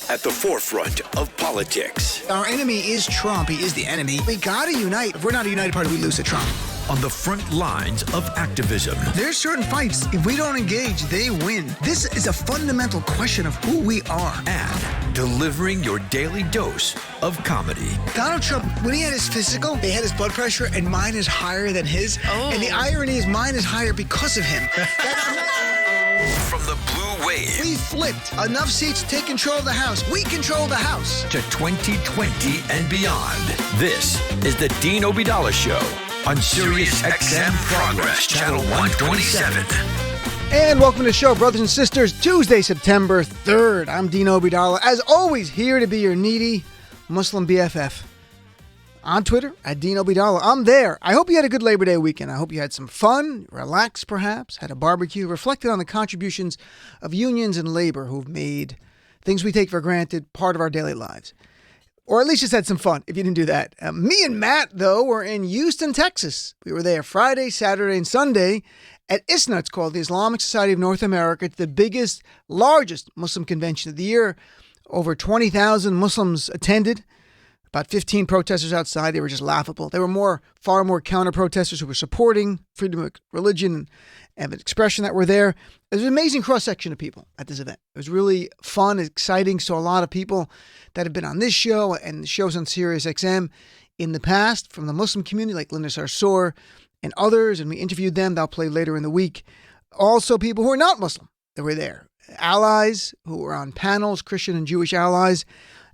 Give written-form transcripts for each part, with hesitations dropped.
at the forefront of politics. Our enemy is Trump. He is the enemy. We gotta unite. If we're not a united party, we lose to Trump. On the front lines of activism. There's certain fights, if we don't engage, they win. This is a fundamental question of who we are. And delivering your daily dose of comedy. Donald Trump, when he had his physical, they had his blood pressure, and mine is higher than his. Oh. And the irony is mine is higher because of him. From the blue wave. We flipped enough seats to take control of the House. We control the House. To 2020 and beyond. This is the Dean Obeidallah Show on Sirius XM Progress, Channel 127. And welcome to the show, brothers and sisters. Tuesday, September 3rd. I'm Dean Obeidallah. As always, here to be your needy Muslim BFF. On Twitter, at Dean Obeidallah. I'm there. I hope you had a good Labor Day weekend. I hope you had some fun, relaxed perhaps, had a barbecue, reflected on the contributions of unions and labor who've made things we take for granted part of our daily lives. Or at least just had some fun, if you didn't do that. Me and Matt, though, were in Houston, Texas. We were there Friday, Saturday, and Sunday at ISNA. It's called the Islamic Society of North America. It's the biggest, largest Muslim convention of the year. Over 20,000 Muslims attended. About 15 protesters outside. They were just laughable. There were far more counter-protesters who were supporting freedom of religion and expression that were there. There's an amazing cross-section of people at this event. It was really fun, exciting. Saw a lot of people that have been on this show and shows on Sirius XM in the past from the Muslim community, like Linda Sarsour and others, and we interviewed them. They'll play later in the week. Also, people who are not Muslim that were there. Allies who were on panels, Christian and Jewish allies,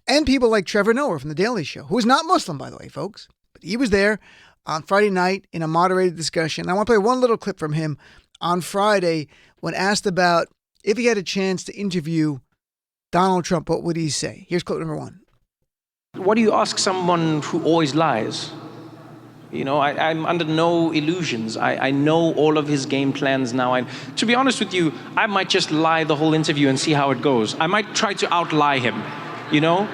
and people like Trevor Noah from The Daily Show, who is not Muslim, by the way, folks. But he was there on Friday night in a moderated discussion. I want to play one little clip from him on Friday when asked about if he had a chance to interview Donald Trump, what would he say? Here's clip number one. What do you ask someone who always lies? You know, I'm under no illusions. I know all of his game plans now. To be honest with you, I might just lie the whole interview and see how it goes. I might try to outlie him. You know,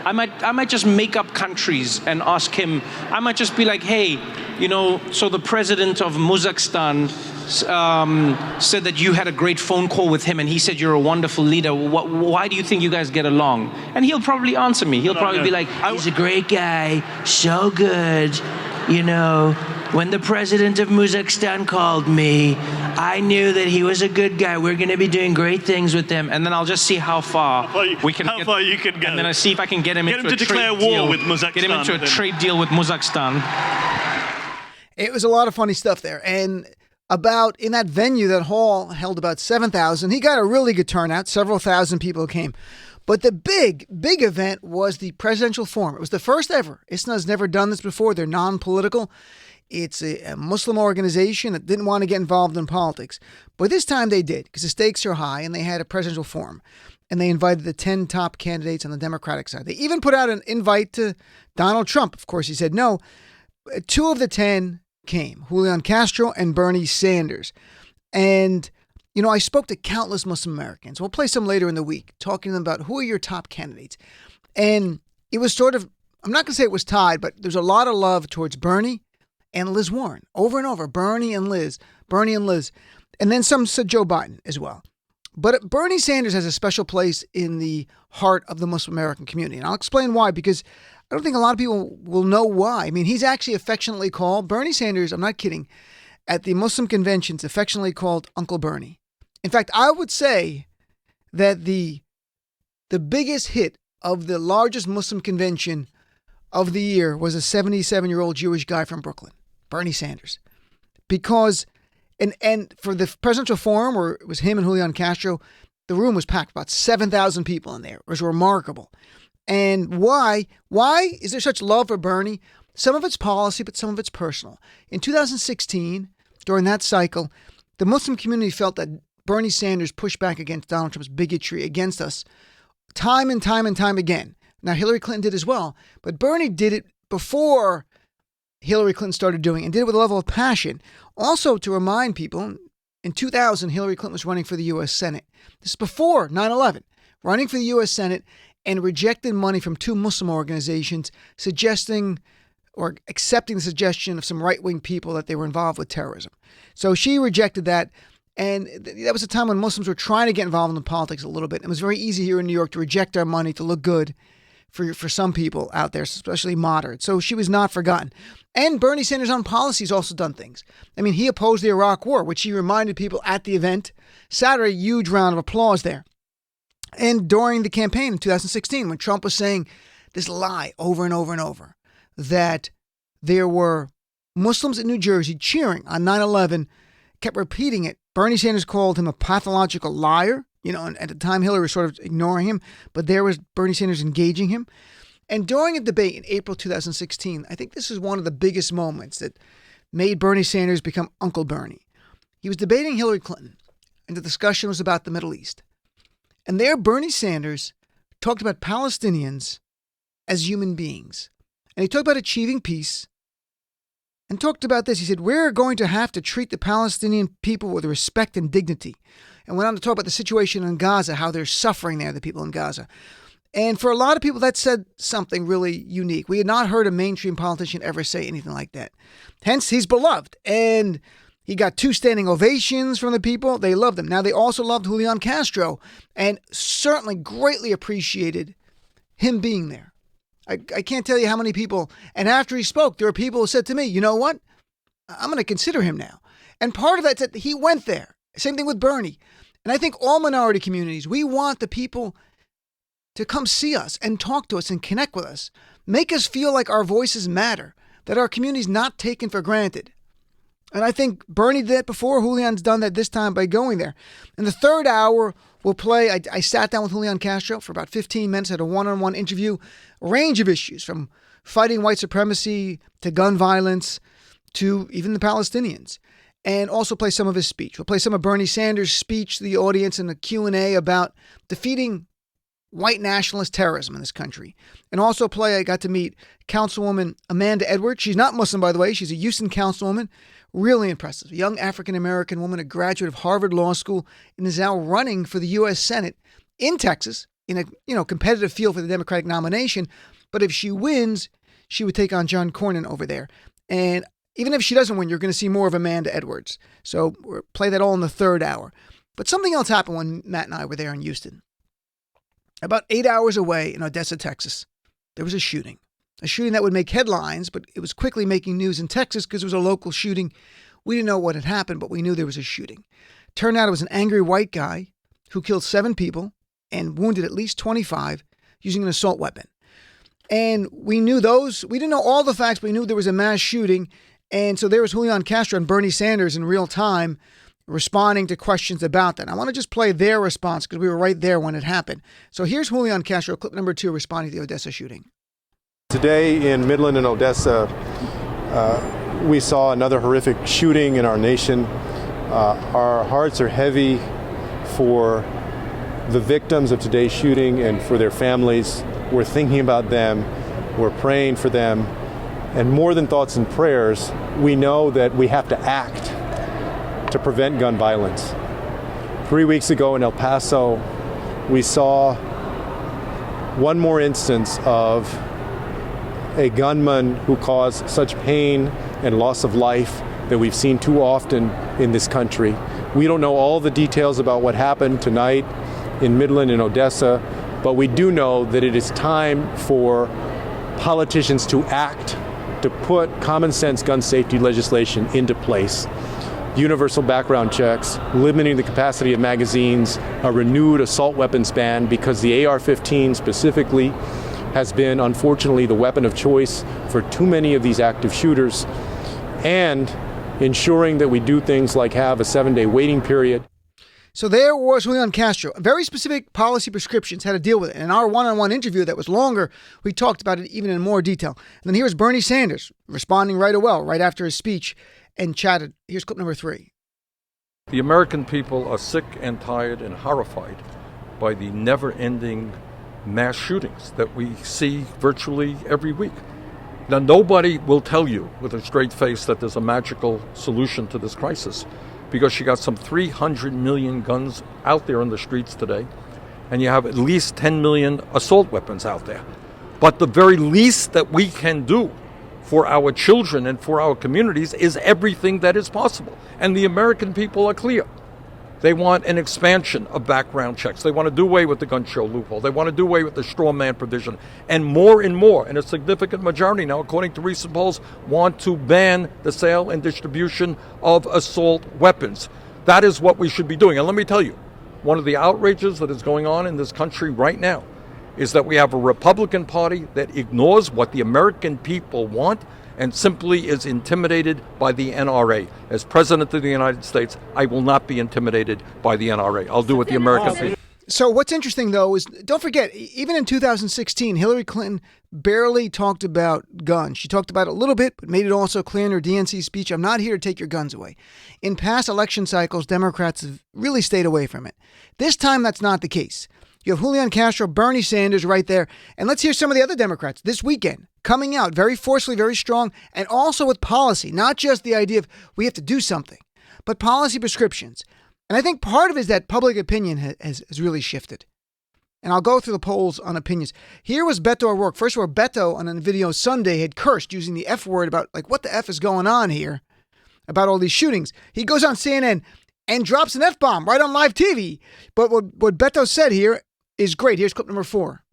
I might just make up countries and ask him. I might just be like, hey, you know, so the president of Kazakhstan said that you had a great phone call with him and he said you're a wonderful leader. Why do you think you guys get along? And he'll probably answer me. He'll probably be like, he's a great guy, so good. You know, when the president of Kazakhstan called me, I knew that he was a good guy. We're going to be doing great things with him. And then I'll just see how far you can go. And then I see if I can get him into a trade deal with Kazakhstan. Get him into a trade deal with Kazakhstan. It was a lot of funny stuff there. And in that venue, that hall held about 7,000. He got a really good turnout. Several thousand people came. But the big event was the presidential forum. It was the first ever. ISNA's never done this before. They're non-political. It's a Muslim organization that didn't want to get involved in politics. But this time they did because the stakes are high and they had a presidential forum. And they invited the 10 top candidates on the Democratic side. They even put out an invite to Donald Trump. Of course, he said no. 2 of the 10 came, Julian Castro and Bernie Sanders. And you know, I spoke to countless Muslim Americans. We'll play some later in the week, talking to them about who are your top candidates. And it was sort of, I'm not going to say it was tied, but there's a lot of love towards Bernie and Liz Warren. Over and over, Bernie and Liz. And then some said Joe Biden as well. But Bernie Sanders has a special place in the heart of the Muslim American community. And I'll explain why, because I don't think a lot of people will know why. I mean, he's actually affectionately called, Bernie Sanders, I'm not kidding, at the Muslim conventions, affectionately called Uncle Bernie. In fact, I would say that the biggest hit of the largest Muslim convention of the year was a 77-year-old Jewish guy from Brooklyn, Bernie Sanders. Because, and for the presidential forum, where it was him and Julian Castro, the room was packed, about 7,000 people in there. It was remarkable. And why? Why is there such love for Bernie? Some of it's policy, but some of it's personal. In 2016, during that cycle, the Muslim community felt that Bernie Sanders pushed back against Donald Trump's bigotry against us time and time again. Now, Hillary Clinton did as well, but Bernie did it before Hillary Clinton started doing it and did it with a level of passion. Also, to remind people, in 2000, Hillary Clinton was running for the U.S. Senate. This is before 9/11, running for the U.S. Senate and rejected money from 2 Muslim organizations suggesting or accepting the suggestion of some right-wing people that they were involved with terrorism. So she rejected that. And that was a time when Muslims were trying to get involved in politics a little bit. It was very easy here in New York to reject our money to look good for some people out there, especially moderate. So she was not forgotten. And Bernie Sanders on policy has also done things. I mean, he opposed the Iraq War, which he reminded people at the event. Saturday, huge round of applause there. And during the campaign in 2016, when Trump was saying this lie over and over and over, that there were Muslims in New Jersey cheering on 9/11, kept repeating it. Bernie Sanders called him a pathological liar. And at the time, Hillary was sort of ignoring him, but there was Bernie Sanders engaging him. And during a debate in April 2016, I think this is one of the biggest moments that made Bernie Sanders become Uncle Bernie. He was debating Hillary Clinton, and the discussion was about the Middle East. And there, Bernie Sanders talked about Palestinians as human beings. And he talked about achieving peace and talked about this. He said, we're going to have to treat the Palestinian people with respect and dignity. And went on to talk about the situation in Gaza, how they're suffering there, the people in Gaza. And for a lot of people, that said something really unique. We had not heard a mainstream politician ever say anything like that. Hence, he's beloved. And he got 2 standing ovations from the people. They loved him. Now, they also loved Julian Castro and certainly greatly appreciated him being there. I can't tell you how many people. And after he spoke, there were people who said to me, you know what? I'm going to consider him now. And part of that said he went there. Same thing with Bernie. And I think all minority communities, we want the people to come see us and talk to us and connect with us. Make us feel like our voices matter, that our community's not taken for granted. And I think Bernie did that before. Julian's done that this time by going there. In the third hour, we'll play. I sat down with Julian Castro for about 15 minutes, had a one-on-one interview, a range of issues from fighting white supremacy to gun violence to even the Palestinians. And also play some of his speech. We'll play some of Bernie Sanders' speech to the audience in a Q&A about defeating white nationalist terrorism in this country. And also I got to meet Councilwoman Amanda Edwards. She's not Muslim, by the way. She's a Houston councilwoman. Really impressive. A young African-American woman, a graduate of Harvard Law School, and is now running for the U.S. Senate in Texas in a competitive field for the Democratic nomination. But if she wins, she would take on John Cornyn over there. And even if she doesn't win, you're going to see more of Amanda Edwards. So we'll play that all in the third hour. But something else happened when Matt and I were there in Houston. About 8 hours away in Odessa, Texas, there was a shooting. A shooting that would make headlines, but it was quickly making news in Texas because it was a local shooting. We didn't know what had happened, but we knew there was a shooting. Turned out it was an angry white guy who killed 7 people and wounded at least 25 using an assault weapon. And we didn't know all the facts, but we knew there was a mass shooting. And so there was Julian Castro and Bernie Sanders in real time responding to questions about that. I want to just play their response because we were right there when it happened. So here's Julian Castro, clip number 2, responding to the Odessa shooting. Today in Midland and Odessa, we saw another horrific shooting in our nation. Our hearts are heavy for the victims of today's shooting and for their families. We're thinking about them. We're praying for them. And more than thoughts and prayers, we know that we have to act to prevent gun violence. 3 weeks ago in El Paso, we saw one more instance of a gunman who caused such pain and loss of life that we've seen too often in this country. We don't know all the details about what happened tonight in Midland and Odessa, but we do know that it is time for politicians to act to put common sense gun safety legislation into place. Universal background checks, limiting the capacity of magazines, a renewed assault weapons ban because the AR-15 specifically has been, unfortunately, the weapon of choice for too many of these active shooters, and ensuring that we do things like have a 7-day waiting period. So there was Julian Castro, very specific policy prescriptions, how to deal with it. In our one-on-one interview that was longer, we talked about it even in more detail. And then here's Bernie Sanders responding right after his speech and chatted. Here's clip number 3. The American people are sick and tired and horrified by the never-ending mass shootings that we see virtually every week. Now, nobody will tell you with a straight face that there's a magical solution to this crisis, because you got some 300 million guns out there in the streets today, and you have at least 10 million assault weapons out there. But the very least that we can do for our children and for our communities is everything that is possible. And the American people are clear. They want an expansion of background checks. They want to do away with the gun show loophole. They want to do away with the straw man provision. And more, and a significant majority now, according to recent polls, want to ban the sale and distribution of assault weapons. That is what we should be doing. And let me tell you, one of the outrages that is going on in this country right now is that we have a Republican Party that ignores what the American people want and simply is intimidated by the NRA. As President of the United States, I will not be intimidated by the NRA. I'll do what the American people. So what's interesting, though, is don't forget, even in 2016, Hillary Clinton barely talked about guns. She talked about it a little bit, but made it also clear in her DNC speech, I'm not here to take your guns away. In past election cycles, Democrats have really stayed away from it. This time, that's not the case. You have Julian Castro, Bernie Sanders right there. And let's hear some of the other Democrats this weekend coming out very forcefully, very strong, and also with policy, not just the idea of we have to do something, but policy prescriptions. And I think part of it is that public opinion has really shifted. And I'll go through the polls on opinions. Here was Beto O'Rourke. First of all, Beto on a video Sunday had cursed using the F word about like, what the F is going on here about all these shootings. He goes on CNN and drops an F-bomb right on live TV. But what Beto said here is great. Here's clip number 4.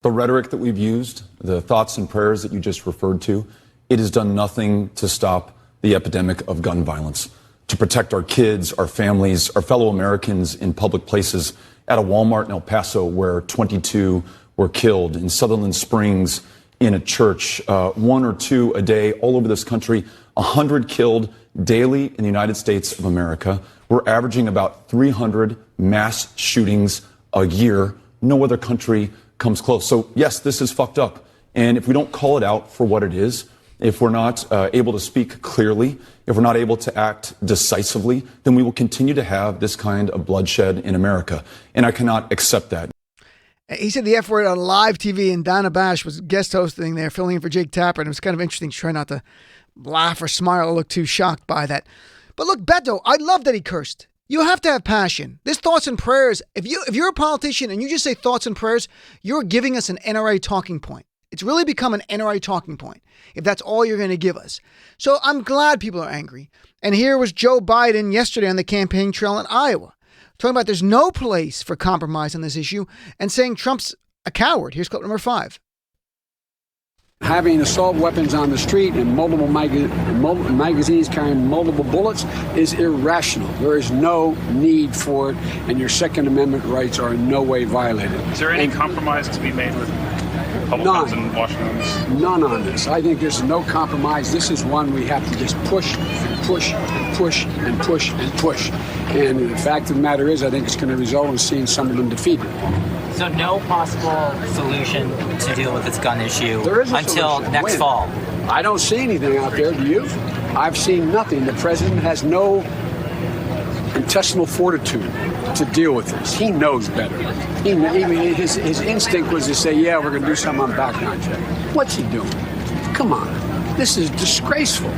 The rhetoric that we've used, the thoughts and prayers that you just referred to, it has done nothing to stop the epidemic of gun violence, to protect our kids, our families, our fellow Americans in public places, at a Walmart in El Paso where 22 were killed, in Sutherland Springs, in a church, 1 or 2 a day all over this country, 100 killed daily in the United States of America. We're averaging about 300 mass shootings a year. No other country comes close. So yes, this is fucked up. And if we don't call it out for what it is, if we're not able to speak clearly, if we're not able to act decisively, then we will continue to have this kind of bloodshed in America. And I cannot accept that. He said the F word on live TV, and Donna Bash was guest hosting there, filling in for Jake Tapper. And it was kind of interesting to try not to laugh or smile or look too shocked by that. But look, Beto, I love that he cursed. You have to have passion. This thoughts and prayers. If you're a politician and you just say thoughts and prayers, you're giving us an NRA talking point. It's really become an NRA talking point if that's all you're going to give us. So I'm glad people are angry. And here was Joe Biden yesterday on the campaign trail in Iowa, talking about there's no place for compromise on this issue and saying Trump's a coward. Here's clip number 5. Having assault weapons on the street and multiple magazines carrying multiple bullets is irrational. There is no need for it, and your Second Amendment rights are in no way violated. Is there any compromise to be made with Republicans in Washington? None on this. I think there's no compromise. This is one we have to just push and push and push and push and push. And the fact of the matter is, I think it's going to result in seeing some of them defeated. So no possible solution to deal with this gun issue until solution. Next fall? I don't see anything out there. Do you? I've seen nothing. The president has no intestinal fortitude to deal with this. He knows better. His instinct was to say, yeah, we're going to do something on background check. What's he doing? Come on. This is disgraceful.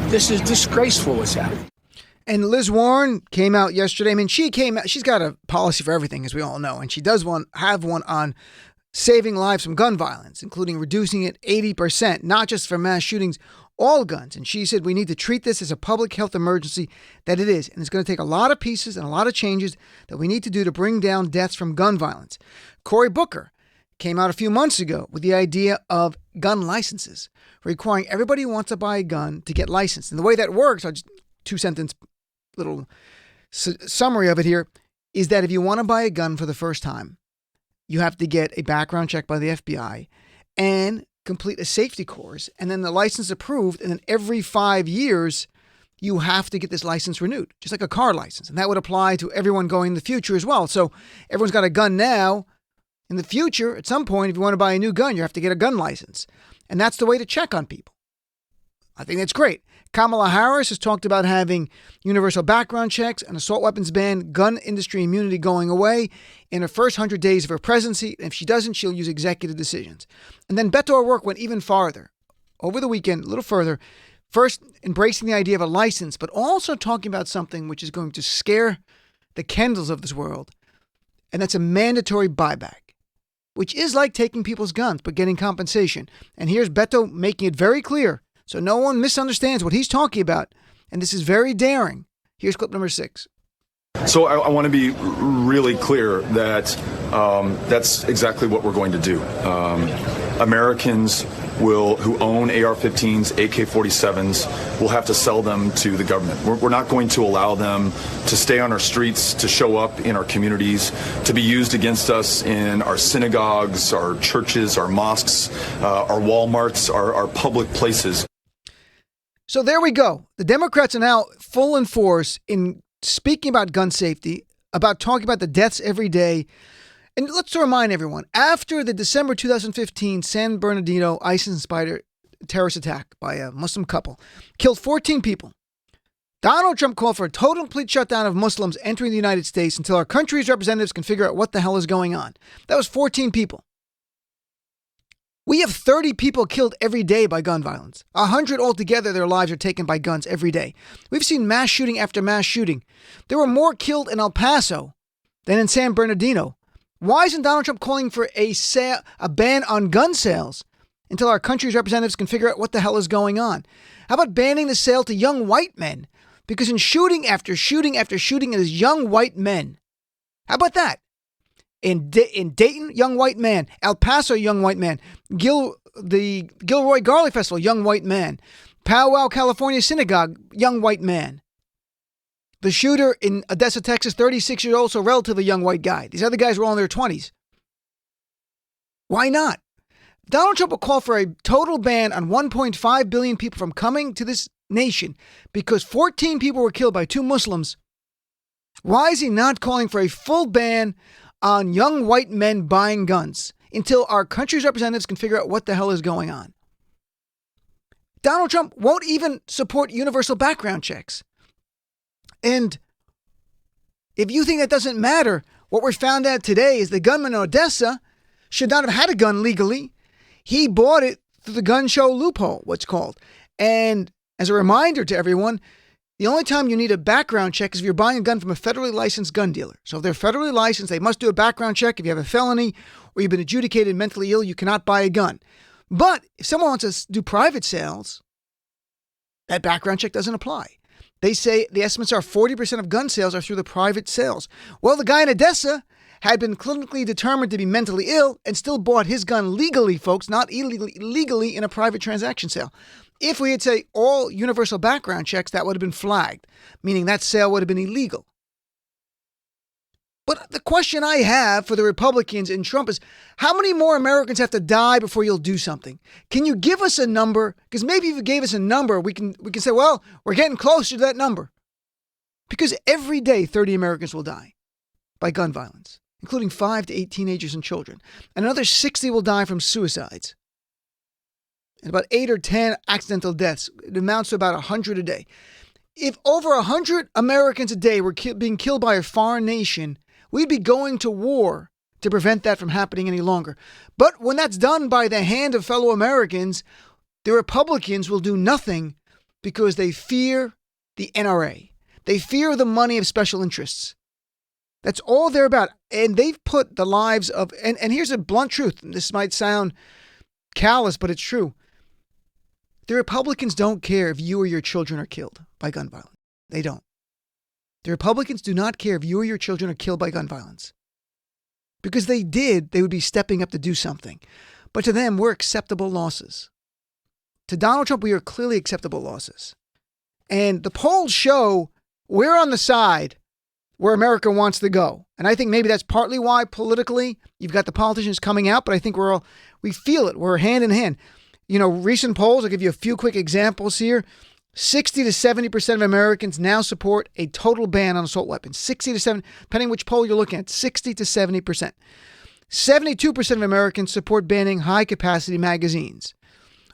This is disgraceful what's happening. And Liz Warren came out yesterday. I mean, she's got a policy for everything, as we all know. And she does have one on saving lives from gun violence, including reducing it 80%, not just for mass shootings, all guns. And she said we need to treat this as a public health emergency that it is. And it's going to take a lot of pieces and a lot of changes that we need to do to bring down deaths from gun violence. Cory Booker came out a few months ago with the idea of gun licenses, requiring everybody who wants to buy a gun to get licensed. And the way that works, I'll just 2-sentence little summary of it here, is that if you want to buy a gun for the first time, you have to get a background check by the FBI and complete a safety course, and then the license approved, and then every 5 years, you have to get this license renewed, just like a car license. And that would apply to everyone going in the future as well. So everyone's got a gun now. In the future, at some point, if you want to buy a new gun, you have to get a gun license. And that's the way to check on people. I think that's great. Kamala Harris has talked about having universal background checks, an assault weapons ban, gun industry immunity going away in her first 100 days of her presidency. And if she doesn't, she'll use executive decisions. And then Beto O'Rourke went even farther over the weekend, a little further, first embracing the idea of a license, but also talking about something which is going to scare the Kendalls of this world. And that's a mandatory buyback, which is like taking people's guns, but getting compensation. And here's Beto making it very clear, so no one misunderstands what he's talking about. And this is very daring. Here's clip number 6. So I want to be really clear that that's exactly what we're going to do. Americans who own AR-15s, AK-47s, will have to sell them to the government. We're not going to allow them to stay on our streets, to show up in our communities, to be used against us in our synagogues, our churches, our mosques, our Walmarts, our public places. So there we go. The Democrats are now full in force in speaking about gun safety, about talking about the deaths every day. And let's remind everyone, after the December 2015 San Bernardino ISIS-inspired terrorist attack by a Muslim couple, killed 14 people, Donald Trump called for a total and complete shutdown of Muslims entering the United States until our country's representatives can figure out what the hell is going on. That was 14 people. We have 30 people killed every day by gun violence. 100 altogether, their lives are taken by guns every day. We've seen mass shooting after mass shooting. There were more killed in El Paso than in San Bernardino. Why isn't Donald Trump calling for a ban on gun sales until our country's representatives can figure out what the hell is going on? How about banning the sale to young white men? Because in shooting after shooting after shooting, it is young white men. How about that? In Dayton, young white man. El Paso, young white man. The Gilroy Garlic Festival, young white man. Powwow, California Synagogue, young white man. The shooter in Odessa, Texas, 36 years old, so relatively young white guy. These other guys were all in their 20s. Why not? Donald Trump will call for a total ban on 1.5 billion people from coming to this nation because 14 people were killed by 2 Muslims. Why is he not calling for a full ban on young white men buying guns until our country's representatives can figure out what the hell is going on? Donald Trump won't even support universal background checks. And if you think that doesn't matter, what we're found out today is the gunman in Odessa should not have had a gun legally. He bought it through the gun show loophole, what's called. And as a reminder to everyone, the only time you need a background check is if you're buying a gun from a federally licensed gun dealer. So if they're federally licensed, they must do a background check. If you have a felony or you've been adjudicated mentally ill, you cannot buy a gun. But if someone wants to do private sales, that background check doesn't apply. They say the estimates are 40% of gun sales are through the private sales. Well, the guy in Odessa had been clinically determined to be mentally ill and still bought his gun legally, folks, not illegally, legally in a private transaction sale. If we had, say, all universal background checks, that would have been flagged, meaning that sale would have been illegal. But the question I have for the Republicans and Trump is, how many more Americans have to die before you'll do something? Can you give us a number? Because maybe if you gave us a number, we can say, well, we're getting closer to that number. Because every day, 30 Americans will die by gun violence, including 5 to 8 teenagers and children. And another 60 will die from suicides. And about 8 or 10 accidental deaths. It amounts to about 100 a day. If over 100 Americans a day were being killed by a foreign nation, we'd be going to war to prevent that from happening any longer. But when that's done by the hand of fellow Americans, the Republicans will do nothing because they fear the NRA. They fear the money of special interests. That's all they're about. And they've put the lives of, and here's a blunt truth. This might sound callous, but it's true. The Republicans don't care if you or your children are killed by gun violence. They don't. The Republicans do not care if you or your children are killed by gun violence. Because they did, they would be stepping up to do something. But to them, we're acceptable losses. To Donald Trump, we are clearly acceptable losses. And the polls show we're on the side where America wants to go. And I think maybe that's partly why politically you've got the politicians coming out, but I think we feel it. We're hand in hand. You know, recent polls, I'll give you a few quick examples here. 60 to 70% of Americans now support a total ban on assault weapons. 60 to 70, depending which poll you're looking at, 60 to 70%. 72% of Americans support banning high-capacity magazines.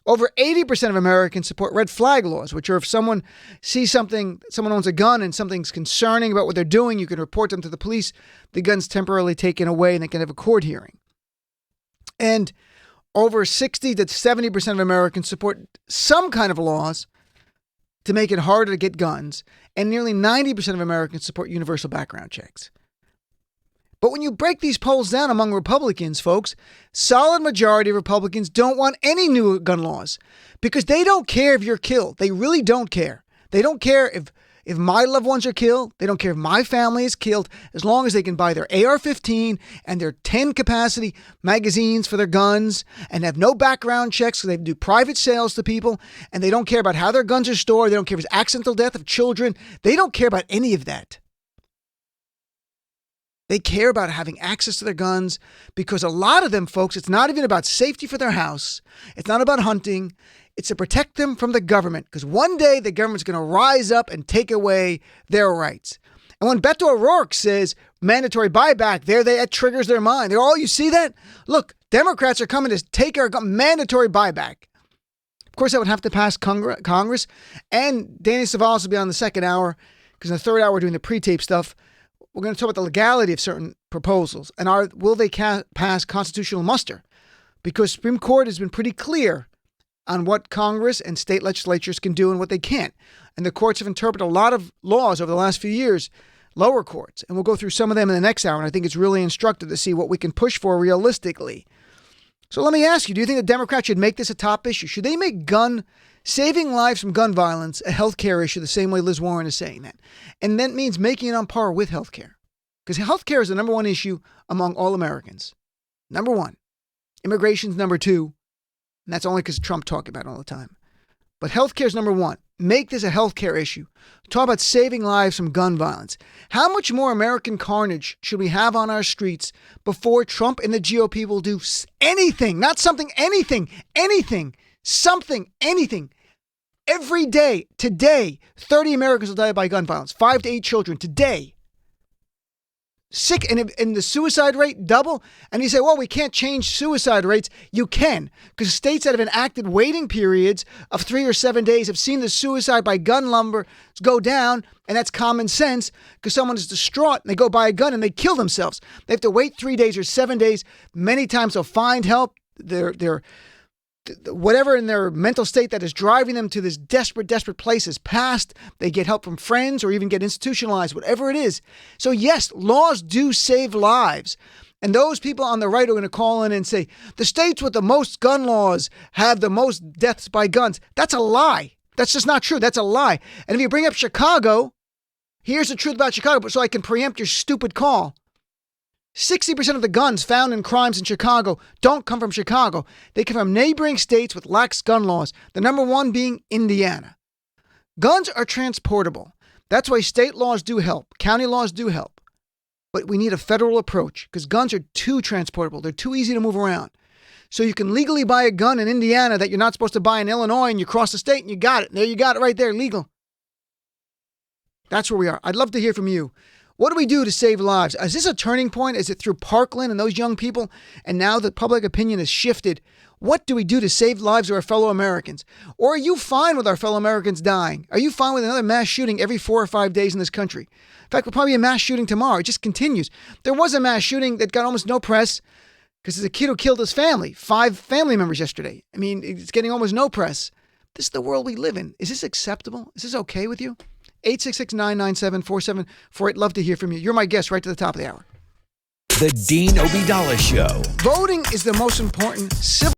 Over 80% of Americans support red flag laws, which are if someone sees something, someone owns a gun and something's concerning about what they're doing, you can report them to the police. The gun's temporarily taken away and they can have a court hearing. And over 60 to 70% of Americans support some kind of laws to make it harder to get guns, and nearly 90% of Americans support universal background checks. But when you break these polls down among Republicans, folks, solid majority of Republicans don't want any new gun laws because they don't care if you're killed. They really don't care. They don't care If my loved ones are killed, they don't care if my family is killed, as long as they can buy their AR-15 and their 10 capacity magazines for their guns and have no background checks so they do private sales to people, and they don't care about how their guns are stored. They don't care if it's accidental death of children. They don't care about any of that. They care about having access to their guns because a lot of them, folks, it's not even about safety for their house. It's not about hunting. It's to protect them from the government, because one day the government's going to rise up and take away their rights. And when Beto O'Rourke says mandatory buyback, that triggers their mind. They're, oh, you see that? Look, Democrats are coming to take our mandatory buyback. Of course, that would have to pass Congress. And Danny Savalas will be on the second hour, because in the third hour we're doing the pre-tape stuff. We're going to talk about the legality of certain proposals and will they pass constitutional muster? Because Supreme Court has been pretty clear on what Congress and state legislatures can do and what they can't. And the courts have interpreted a lot of laws over the last few years, lower courts, and we'll go through some of them in the next hour. And I think it's really instructive to see what we can push for realistically. So let me ask you, do you think the Democrats should make this a top issue? Should they make saving lives from gun violence a health care issue the same way Liz Warren is saying that? And that means making it on par with health care. Because health care is the number one issue among all Americans. Number one. Immigration's number two. And that's only because Trump talks about it all the time. But health care is number one. Make this a health care issue. Talk about saving lives from gun violence. How much more American carnage should we have on our streets before Trump and the GOP will do anything? Not something, anything. Something, anything. Every day, today, 30 Americans will die by gun violence. 5 to 8 children today. Sick, and the suicide rate double. And you say, well, we can't change suicide rates. You can, because states that have enacted waiting periods of 3 or 7 days have seen the suicide by gun numbers go down, and that's common sense, because someone is distraught and they go buy a gun and they kill themselves. They have to wait 3 days or 7 days. Many times they'll find help. They're whatever in their mental state that is driving them to this desperate place is passed. They get help from friends or even get institutionalized, whatever it is. So yes, laws do save lives. And those people on the right are going to call in and say, the states with the most gun laws have the most deaths by guns. That's a lie. That's just not true. That's a lie. And if you bring up Chicago, here's the truth about Chicago, so I can preempt your stupid call. 60% of the guns found in crimes in Chicago don't come from Chicago. They come from neighboring states with lax gun laws, the number one being Indiana. Guns are transportable. That's why state laws do help. County laws do help. But we need a federal approach because guns are too transportable. They're too easy to move around. So you can legally buy a gun in Indiana that you're not supposed to buy in Illinois, and you cross the state and you got it. There you got it right there, legal. That's where we are. I'd love to hear from you. What do we do to save lives? Is this a turning point? Is it through Parkland and those young people? And now that public opinion has shifted, what do we do to save lives of our fellow Americans? Or are you fine with our fellow Americans dying? Are you fine with another mass shooting every 4 or 5 days in this country? In fact, we'll probably be a mass shooting tomorrow. It just continues. There was a mass shooting that got almost no press because there's a kid who killed his family, 5 family members yesterday. I mean, it's getting almost no press. This is the world we live in. Is this acceptable? Is this okay with you? 866-997-4748. Love to hear from you. You're my guest right to the top of the hour. The Dean Obeidallah Show. Voting is the most important civil